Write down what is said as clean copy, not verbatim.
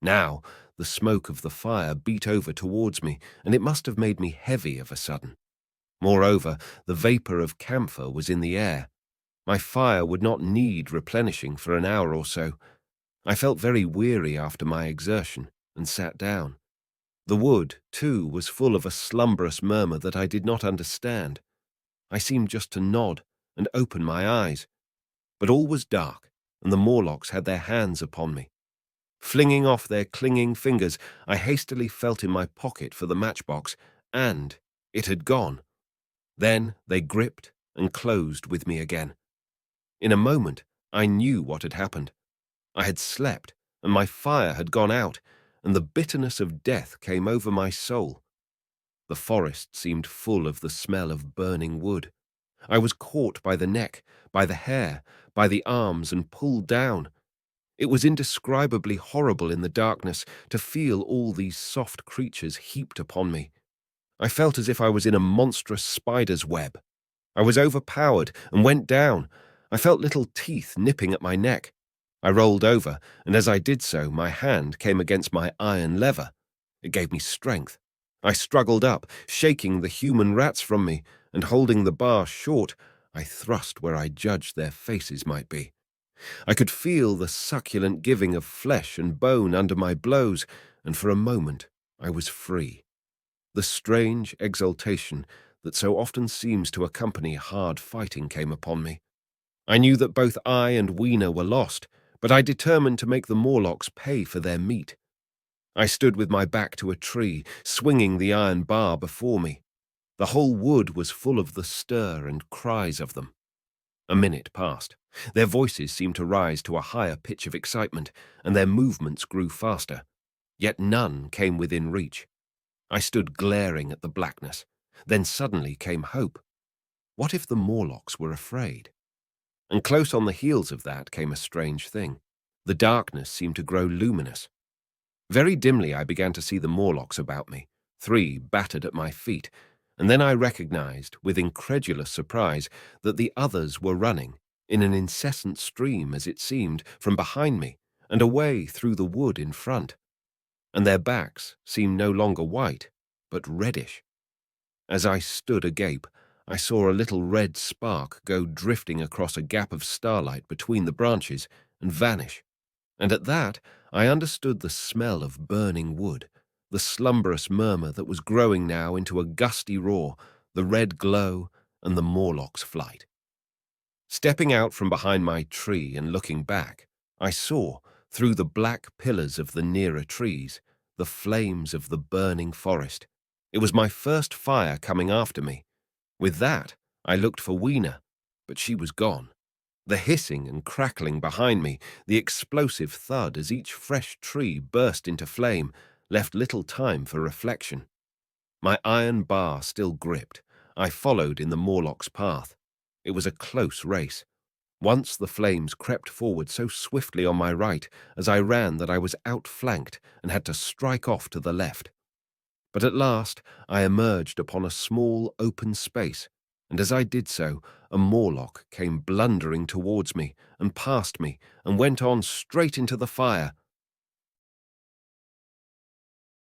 Now, the smoke of the fire beat over towards me, and it must have made me heavy of a sudden. Moreover, the vapour of camphor was in the air. My fire would not need replenishing for an hour or so. I felt very weary after my exertion, and sat down. The wood, too, was full of a slumberous murmur that I did not understand. I seemed just to nod and open my eyes. But all was dark, and the Morlocks had their hands upon me. Flinging off their clinging fingers, I hastily felt in my pocket for the matchbox, and it had gone. Then they gripped and closed with me again. In a moment, I knew what had happened. I had slept, and my fire had gone out, and the bitterness of death came over my soul. The forest seemed full of the smell of burning wood. I was caught by the neck, by the hair, by the arms, and pulled down. It was indescribably horrible in the darkness to feel all these soft creatures heaped upon me. I felt as if I was in a monstrous spider's web. I was overpowered and went down. I felt little teeth nipping at my neck. I rolled over, and as I did so, my hand came against my iron lever. It gave me strength. I struggled up, shaking the human rats from me, and holding the bar short, I thrust where I judged their faces might be. I could feel the succulent giving of flesh and bone under my blows, and for a moment I was free. The strange exultation that so often seems to accompany hard fighting came upon me. I knew that both I and Weena were lost, but I determined to make the Morlocks pay for their meat. I stood with my back to a tree, swinging the iron bar before me. The whole wood was full of the stir and cries of them. A minute passed. Their voices seemed to rise to a higher pitch of excitement, and their movements grew faster. Yet none came within reach. I stood glaring at the blackness. Then suddenly came hope. What if the Morlocks were afraid? And close on the heels of that came a strange thing. The darkness seemed to grow luminous. Very dimly I began to see the Morlocks about me, 3 battered at my feet, and then I recognized, with incredulous surprise, that the others were running, in an incessant stream as it seemed, from behind me, and away through the wood in front. And their backs seemed no longer white, but reddish. As I stood agape, I saw a little red spark go drifting across a gap of starlight between the branches and vanish. And at that, I understood the smell of burning wood, the slumberous murmur that was growing now into a gusty roar, the red glow, and the Morlock's flight. Stepping out from behind my tree and looking back, I saw, through the black pillars of the nearer trees, the flames of the burning forest. It was my first fire coming after me. With that, I looked for Weena, but she was gone. The hissing and crackling behind me, the explosive thud as each fresh tree burst into flame, left little time for reflection. My iron bar still gripped, I followed in the Morlock's path. It was a close race. Once the flames crept forward so swiftly on my right as I ran that I was outflanked and had to strike off to the left. But at last I emerged upon a small open space, and as I did so, a Morlock came blundering towards me and past me and went on straight into the fire,